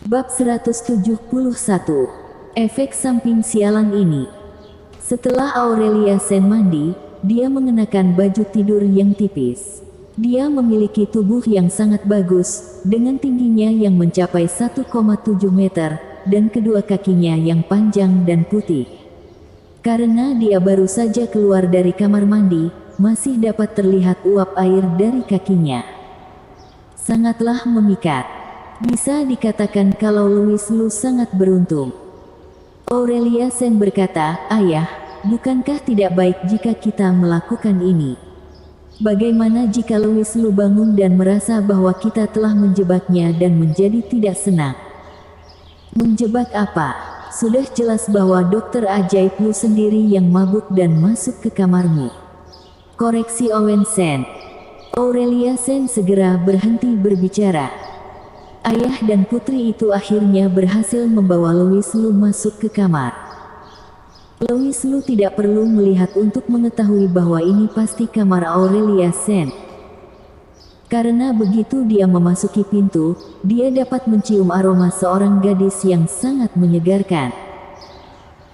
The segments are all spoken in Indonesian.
Bab 171. Efek samping sialan ini. Setelah Aurelia Sen mandi, dia mengenakan baju tidur yang tipis. Dia memiliki tubuh yang sangat bagus, dengan tingginya yang mencapai 1,7 meter, dan kedua kakinya yang panjang dan putih. Karena dia baru saja keluar dari kamar mandi, masih dapat terlihat uap air dari kakinya. Sangatlah memikat. Bisa dikatakan kalau Louis Lu sangat beruntung. Aurelia Sen berkata, "Ayah, bukankah tidak baik jika kita melakukan ini? Bagaimana jika Louis Lu bangun dan merasa bahwa kita telah menjebaknya dan menjadi tidak senang?" "Menjebak apa? Sudah jelas bahwa dokter ajaib Lu sendiri yang mabuk dan masuk ke kamarmu," koreksi Owen Sen. Aurelia Sen segera berhenti berbicara. Ayah dan putri itu akhirnya berhasil membawa Louis Lu masuk ke kamar. Louis Lu tidak perlu melihat untuk mengetahui bahwa ini pasti kamar Aurelia Sen. Karena begitu dia memasuki pintu, dia dapat mencium aroma seorang gadis yang sangat menyegarkan.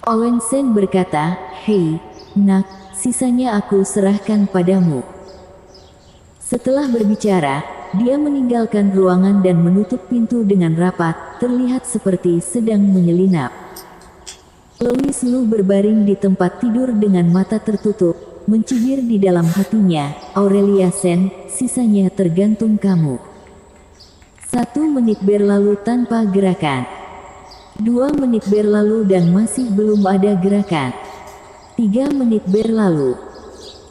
Owen Sen berkata, "Hei, nak, sisanya aku serahkan padamu." Setelah berbicara, dia meninggalkan ruangan dan menutup pintu dengan rapat, terlihat seperti sedang menyelinap. Louis Lu berbaring di tempat tidur dengan mata tertutup, mencibir di dalam hatinya, "Aurelia Sen, sisanya tergantung kamu." 1 menit berlalu tanpa gerakan. 2 menit berlalu dan masih belum ada gerakan. 3 menit berlalu.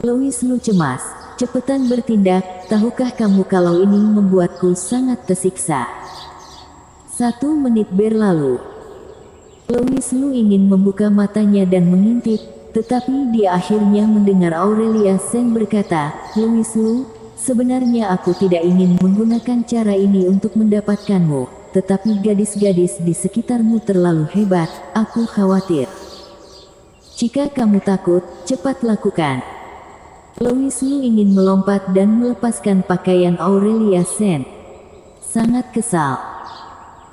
Louis Lu cemas. "Cepetan bertindak, tahukah kamu kalau ini membuatku sangat tersiksa?" 1 menit berlalu. Louis Lu ingin membuka matanya dan mengintip, tetapi dia akhirnya mendengar Aurelia Sen berkata, "Louis Lu, sebenarnya aku tidak ingin menggunakan cara ini untuk mendapatkanmu, tetapi gadis-gadis di sekitarmu terlalu hebat, aku khawatir. Jika kamu takut, cepat lakukan." Louis Lu ingin melompat dan melepaskan pakaian Aurelia Sen. Sangat kesal.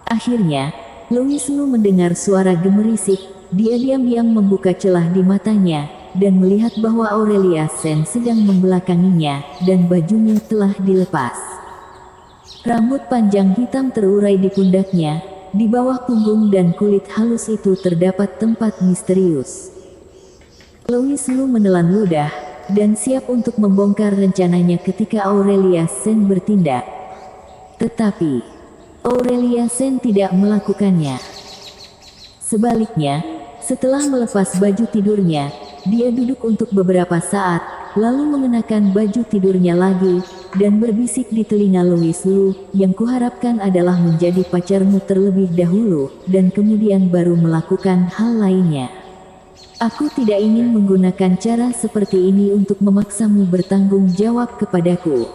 Akhirnya, Louis Lu mendengar suara gemerisik. Dia diam-diam membuka celah di matanya, dan melihat bahwa Aurelia Sen sedang membelakanginya, dan bajunya telah dilepas. Rambut panjang hitam terurai di pundaknya, di bawah punggung dan kulit halus itu terdapat tempat misterius. Louis Lu menelan ludah, dan siap untuk membongkar rencananya ketika Aurelia Sen bertindak. Tetapi, Aurelia Sen tidak melakukannya. Sebaliknya, setelah melepas baju tidurnya, dia duduk untuk beberapa saat, lalu mengenakan baju tidurnya lagi, dan berbisik di telinga Louis Lu, "Yang kuharapkan adalah menjadi pacarmu terlebih dahulu, dan kemudian baru melakukan hal lainnya. Aku tidak ingin menggunakan cara seperti ini untuk memaksamu bertanggung jawab kepadaku."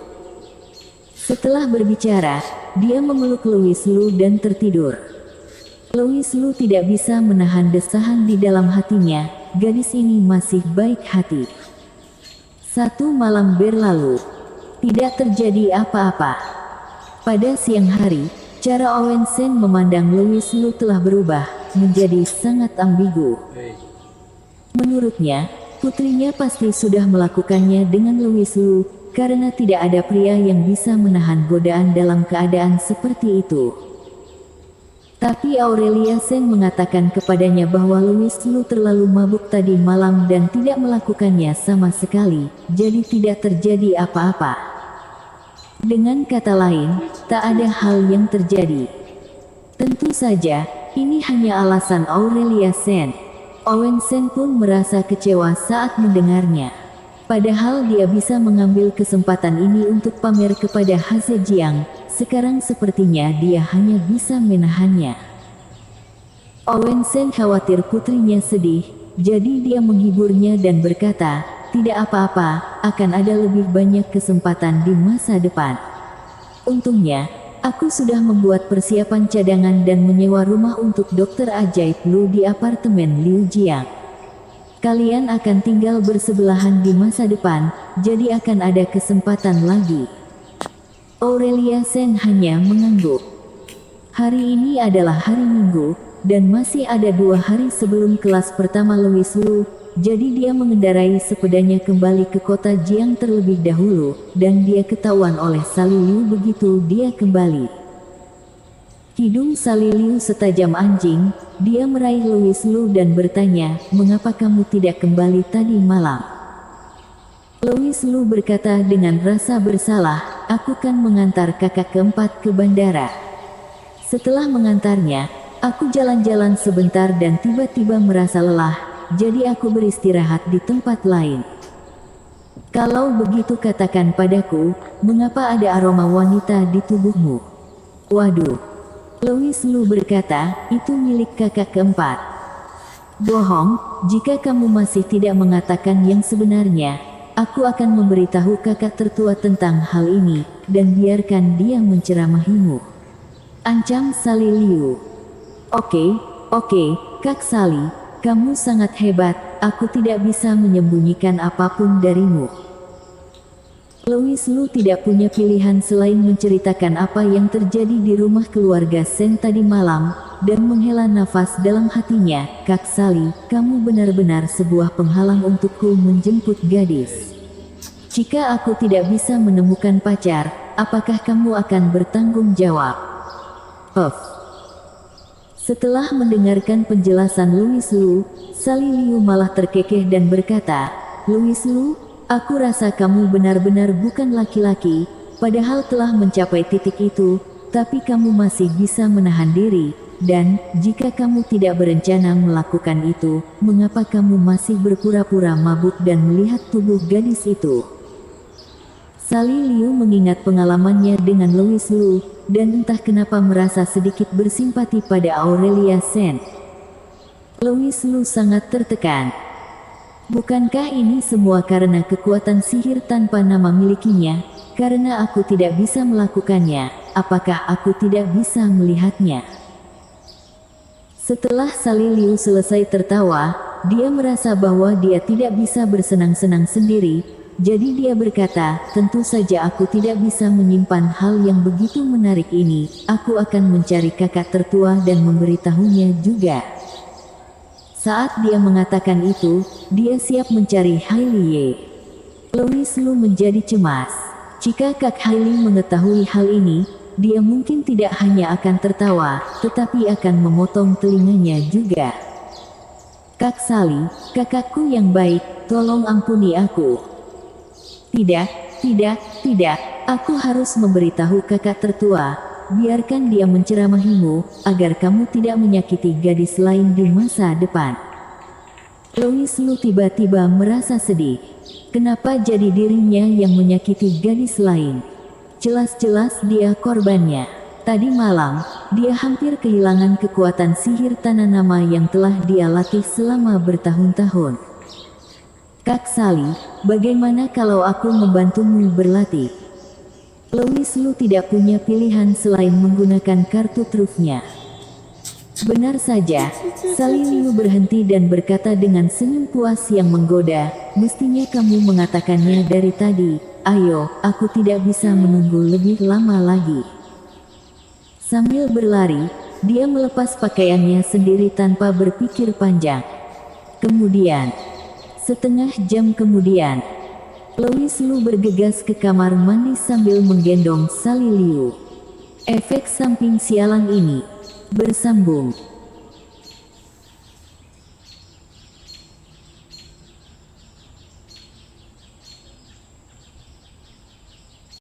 Setelah berbicara, dia memeluk Louis Lu dan tertidur. Louis Lu tidak bisa menahan desahan di dalam hatinya, gadis ini masih baik hati. 1 malam berlalu. Tidak terjadi apa-apa. Pada siang hari, cara Owen Sen memandang Louis Lu telah berubah, menjadi sangat ambigu. Menurutnya, putrinya pasti sudah melakukannya dengan Louis Lu, karena tidak ada pria yang bisa menahan godaan dalam keadaan seperti itu. Tapi Aurelia Sen mengatakan kepadanya bahwa Louis Lu terlalu mabuk tadi malam dan tidak melakukannya sama sekali, jadi tidak terjadi apa-apa. Dengan kata lain, tak ada hal yang terjadi. Tentu saja, ini hanya alasan Aurelia Sen. Owen Sen pun merasa kecewa saat mendengarnya. Padahal dia bisa mengambil kesempatan ini untuk pamer kepada Ha Zhejiang, sekarang sepertinya dia hanya bisa menahannya. Owen Sen khawatir putrinya sedih, jadi dia menghiburnya dan berkata, "Tidak apa-apa, akan ada lebih banyak kesempatan di masa depan. Untungnya, aku sudah membuat persiapan cadangan dan menyewa rumah untuk dokter ajaib Lu di apartemen Liu Jiang. Kalian akan tinggal bersebelahan di masa depan, jadi akan ada kesempatan lagi." Aurelia Sen hanya mengangguk. Hari ini adalah hari Minggu, dan masih ada 2 hari sebelum kelas pertama Louis Lu, jadi dia mengendarai sepedanya kembali ke kota Jiang terlebih dahulu, dan dia ketahuan oleh Sally Liu begitu dia kembali. Hidung Sally Liu setajam anjing, dia meraih Louis Lu dan bertanya, "Mengapa kamu tidak kembali tadi malam?" Louis Lu berkata dengan rasa bersalah, "Aku kan mengantar kakak keempat ke bandara. Setelah mengantarnya, aku jalan-jalan sebentar dan tiba-tiba merasa lelah, jadi aku beristirahat di tempat lain." "Kalau begitu katakan padaku, mengapa ada aroma wanita di tubuhmu?" "Waduh," Louis Lu berkata, "itu milik kakak keempat." "Bohong, jika kamu masih tidak mengatakan yang sebenarnya, aku akan memberitahu kakak tertua tentang hal ini, dan biarkan dia menceramahimu," ancam Sally Liu. Oke, Kak Sally, kamu sangat hebat, aku tidak bisa menyembunyikan apapun darimu." Louis Lu tidak punya pilihan selain menceritakan apa yang terjadi di rumah keluarga Sen tadi malam, dan menghela nafas dalam hatinya. "Kak Sally, kamu benar-benar sebuah penghalang untukku menjemput gadis. Jika aku tidak bisa menemukan pacar, apakah kamu akan bertanggung jawab?" Setelah mendengarkan penjelasan Louis Lu, Sally Liu malah terkekeh dan berkata, "Louis Lu, aku rasa kamu benar-benar bukan laki-laki, padahal telah mencapai titik itu, tapi kamu masih bisa menahan diri, dan jika kamu tidak berencana melakukan itu, mengapa kamu masih berpura-pura mabuk dan melihat tubuh gadis itu?" Sally Liu mengingat pengalamannya dengan Louis Lu, dan entah kenapa merasa sedikit bersimpati pada Aurelia Sen. Louis Lu sangat tertekan. "Bukankah ini semua karena kekuatan sihir tanpa nama milikinya? Karena aku tidak bisa melakukannya, apakah aku tidak bisa melihatnya?" Setelah Sally Liu selesai tertawa, dia merasa bahwa dia tidak bisa bersenang-senang sendiri, jadi dia berkata, "Tentu saja aku tidak bisa menyimpan hal yang begitu menarik ini, aku akan mencari kakak tertua dan memberitahunya juga." Saat dia mengatakan itu, dia siap mencari Hailey. Louis Lu menjadi cemas. Jika Kak Hailey mengetahui hal ini, dia mungkin tidak hanya akan tertawa, tetapi akan memotong telinganya juga. "Kak Sally, kakakku yang baik, tolong ampuni aku. Tidak, aku harus memberitahu kakak tertua, biarkan dia menceramahimu, agar kamu tidak menyakiti gadis lain di masa depan." Louis Lu tiba-tiba merasa sedih. Kenapa jadi dirinya yang menyakiti gadis lain? Jelas-jelas dia korbannya. Tadi malam, dia hampir kehilangan kekuatan sihir tanah nama yang telah dia latih selama bertahun-tahun. "Kak Sally, bagaimana kalau aku membantumu berlatih?" Louis Lu tidak punya pilihan selain menggunakan kartu trufnya. "Benar saja," Sally Liu berhenti dan berkata dengan senyum puas yang menggoda, "mestinya kamu mengatakannya dari tadi. Ayo, aku tidak bisa menunggu lebih lama lagi." Sambil berlari, dia melepas pakaiannya sendiri tanpa berpikir panjang. Kemudian, setengah jam kemudian, Louis Lu bergegas ke kamar mandi sambil menggendong Sally Liu. Efek samping sialan ini bersambung.